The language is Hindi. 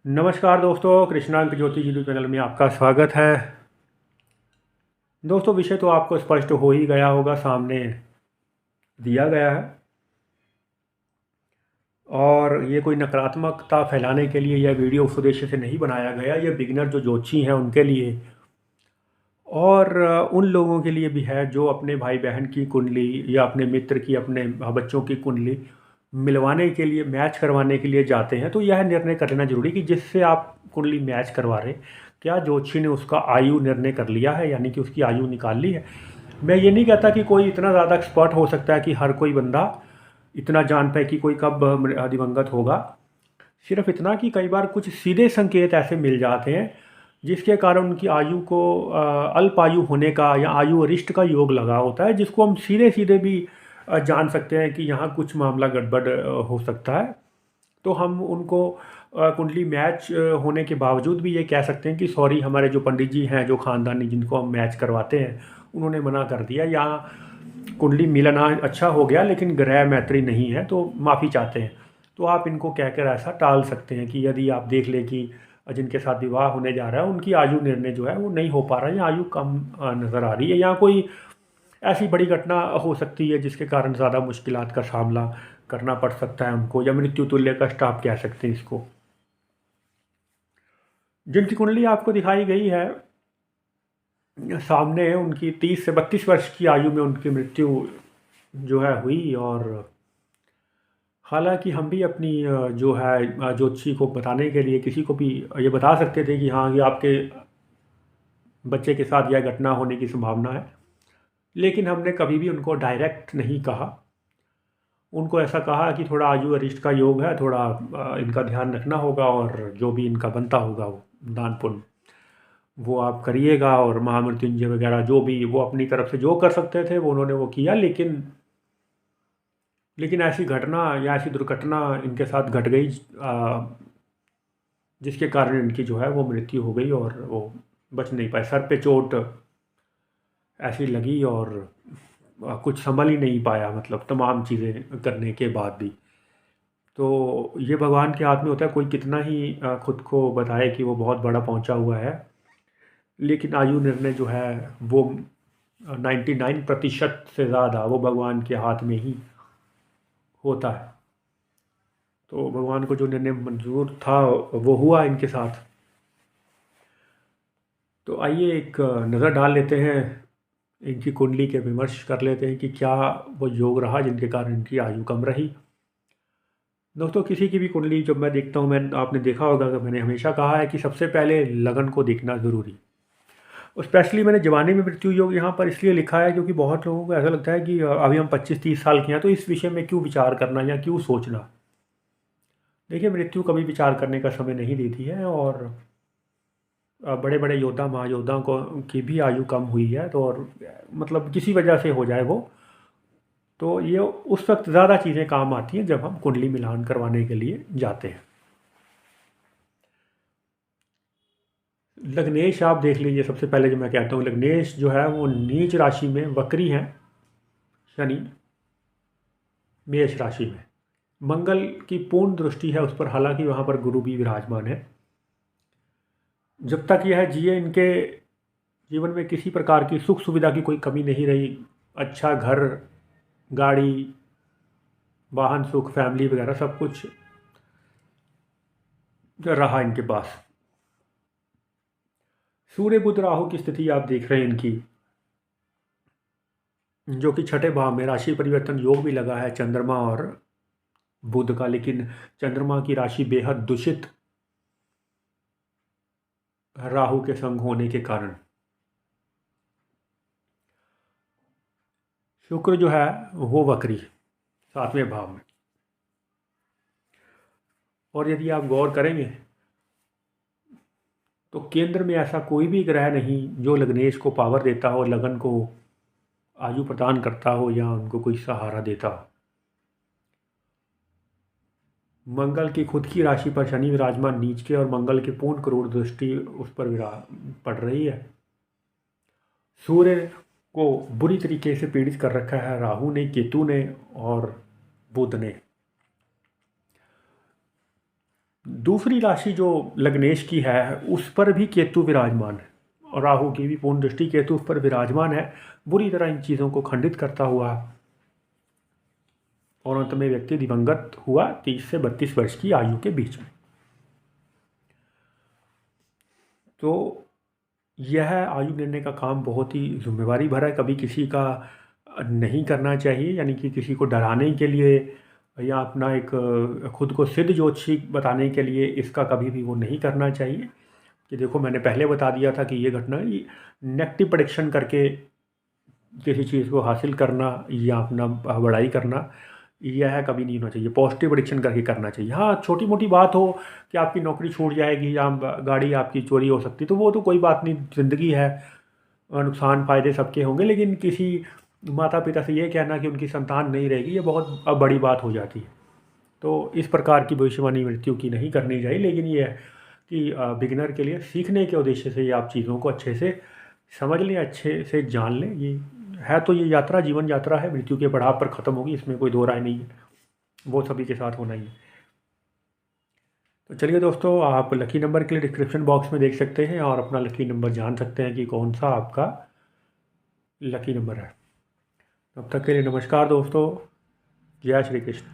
नमस्कार दोस्तों, कृष्णांक ज्योतिष यूट्यूब चैनल में आपका स्वागत है। दोस्तों, विषय तो आपको स्पष्ट हो ही गया होगा, सामने दिया गया है। और ये कोई नकारात्मकता फैलाने के लिए यह वीडियो उस उद्देश्य से नहीं बनाया गया। ये बिगिनर जो ज्योतिषी हैं उनके लिए और उन लोगों के लिए भी है जो अपने भाई बहन की कुंडली या अपने मित्र की, अपने बच्चों की कुंडली मिलवाने के लिए, मैच करवाने के लिए जाते हैं। तो यह निर्णय कर लेना जरूरी कि जिससे आप कुंडली मैच करवा रहे, क्या ज्योतिषी ने उसका आयु निर्णय कर लिया है, यानी कि उसकी आयु निकाल ली है। मैं ये नहीं कहता कि कोई इतना ज़्यादा एक्सपर्ट हो सकता है कि हर कोई बंदा इतना जान पाए कि कोई कब दिवंगत होगा। सिर्फ इतना कि कई बार कुछ सीधे संकेत ऐसे मिल जाते हैं जिसके कारण उनकी आयु को अल्प आयु होने का या आयु अरिष्ट का योग लगा होता है, जिसको हम सीधे सीधे भी जान सकते हैं कि यहाँ कुछ मामला गड़बड़ हो सकता है। तो हम उनको कुंडली मैच होने के बावजूद भी ये कह सकते हैं कि सॉरी, हमारे जो पंडित जी हैं, जो ख़ानदानी जिनको हम मैच करवाते हैं, उन्होंने मना कर दिया, या कुंडली मिलना अच्छा हो गया लेकिन ग्रह मैत्री नहीं है, तो माफ़ी चाहते हैं। तो आप इनको कहकर ऐसा टाल सकते हैं कि यदि आप देख लें कि जिनके साथ विवाह होने जा रहा है उनकी आयु निर्णय जो है वो नहीं हो पा रहा है, या आयु कम नज़र आ रही है, या कोई ऐसी बड़ी घटना हो सकती है जिसके कारण ज़्यादा मुश्किलात का सामना करना पड़ सकता है उनको, या मृत्यु तुल्य कष्ट आप कह सकते हैं इसको। जिनकी कुंडली आपको दिखाई गई है सामने, उनकी 30 से 32 वर्ष की आयु में उनकी मृत्यु जो है हुई। और हालांकि हम भी अपनी जो है ज्योतिषी को बताने के लिए किसी को भी ये बता सकते थे कि हाँ, ये आपके बच्चे के साथ यह घटना होने की संभावना है, लेकिन हमने कभी भी उनको डायरेक्ट नहीं कहा। उनको ऐसा कहा कि थोड़ा आयु अरिष्ट का योग है, थोड़ा इनका ध्यान रखना होगा, और जो भी इनका बनता होगा वो दान पुण्य वो आप करिएगा, और महामृत्युंजय वगैरह जो भी वो अपनी तरफ से जो कर सकते थे वो उन्होंने वो किया। लेकिन ऐसी घटना या ऐसी दुर्घटना इनके साथ घट गई जिसके कारण इनकी जो है वो मृत्यु हो गई, और वो बच नहीं पाए। सर पे चोट ऐसी लगी और कुछ संभल ही नहीं पाया, मतलब तमाम चीज़ें करने के बाद भी। तो ये भगवान के हाथ में होता है, कोई कितना ही खुद को बताए कि वो बहुत बड़ा पहुंचा हुआ है, लेकिन आयु निर्णय जो है वो 99% से ज़्यादा वो भगवान के हाथ में ही होता है। तो भगवान को जो निर्णय मंजूर था वो हुआ इनके साथ। तो आइए एक नज़र डाल लेते हैं, इनकी कुंडली के विमर्श कर लेते हैं कि क्या वो योग रहा जिनके कारण इनकी आयु कम रही। दोस्तों, किसी की भी कुंडली जब मैं देखता हूँ, मैं आपने देखा होगा कि मैंने हमेशा कहा है कि सबसे पहले लगन को देखना ज़रूरी। और स्पेशली मैंने जवानी में मृत्यु योग यहाँ पर इसलिए लिखा है क्योंकि बहुत लोगों को ऐसा लगता है कि अभी हम 25-30 साल के हैं तो इस विषय में क्यों विचार करना या क्यों सोचना। देखिए, मृत्यु कभी विचार करने का समय नहीं देती है, और बड़े बड़े योद्धा महायोद्धाओं को की भी आयु कम हुई है, तो और मतलब किसी वजह से हो जाए वो, तो ये उस वक्त ज़्यादा चीज़ें काम आती हैं जब हम कुंडली मिलान करवाने के लिए जाते हैं। लग्नेश आप देख लीजिए, सबसे पहले जो मैं कहता हूँ, लग्नेश जो है वो नीच राशि में वक्री है, शनि मेष राशि में। मंगल की पूर्ण दृष्टि है उस पर, हालांकि वहाँ पर गुरु भी विराजमान है। जब तक यह जिए, इनके जीवन में किसी प्रकार की सुख सुविधा की कोई कमी नहीं रही। अच्छा घर, गाड़ी, वाहन सुख, फैमिली वगैरह सब कुछ रहा इनके पास। सूर्य बुध राहु की स्थिति आप देख रहे हैं इनकी, जो कि छठे भाव में राशि परिवर्तन योग भी लगा है चंद्रमा और बुध का, लेकिन चंद्रमा की राशि बेहद दूषित राहु के संग होने के कारण। शुक्र जो है वो वक्री 7वें भाव में। और यदि आप गौर करेंगे तो केंद्र में ऐसा कोई भी ग्रह नहीं जो लग्नेश को पावर देता हो, लगन को आयु प्रदान करता हो, या उनको कोई सहारा देता हो। मंगल की खुद की राशि पर शनि विराजमान नीच के, और मंगल की पूर्ण क्रूर दृष्टि उस पर पड़ रही है। सूर्य को बुरी तरीके से पीड़ित कर रखा है राहु ने, केतु ने और बुध ने। दूसरी राशि जो लग्नेश की है उस पर भी केतु विराजमान है, और राहु की भी पूर्ण दृष्टि केतु उस पर विराजमान है, बुरी तरह इन चीज़ों को खंडित करता हुआ, और अंत में व्यक्ति दिवंगत हुआ 30 से 32 वर्ष की आयु के बीच में। तो यह आयु गिनने का काम बहुत ही जिम्मेवारी भरा है, कभी किसी का नहीं करना चाहिए, यानी कि किसी को डराने के लिए या अपना एक खुद को सिद्ध ज्योतिषी बताने के लिए इसका कभी भी वो नहीं करना चाहिए कि देखो मैंने पहले बता दिया था कि ये घटना, ये नेगेटिव प्रेडिक्शन करके किसी चीज़ को हासिल करना या अपना बड़ाई करना, यह कभी नहीं होना चाहिए। पॉजिटिव प्रेडिक्शन करके करना चाहिए। हाँ, छोटी मोटी बात हो कि आपकी नौकरी छूट जाएगी या गाड़ी आपकी चोरी हो सकती है, तो वो तो कोई बात नहीं, ज़िंदगी है, नुकसान फ़ायदे सबके होंगे, लेकिन किसी माता पिता से ये कहना कि उनकी संतान नहीं रहेगी, ये बहुत अब बड़ी बात हो जाती है। तो इस प्रकार की भविष्यवाणी मृत्यु की नहीं करनी चाहिए, लेकिन ये है कि बिगिनर के लिए सीखने के उद्देश्य से ये आप चीज़ों को अच्छे से समझ लें, अच्छे से जान लें। ये है तो ये यात्रा जीवन यात्रा है, मृत्यु के पड़ाव पर ख़त्म होगी, इसमें कोई दो राय नहीं है, वो सभी के साथ होना ही है। तो चलिए दोस्तों, आप लकी नंबर के लिए डिस्क्रिप्शन बॉक्स में देख सकते हैं और अपना लकी नंबर जान सकते हैं कि कौन सा आपका लकी नंबर है। तब तक के लिए नमस्कार दोस्तों, जय श्री कृष्ण।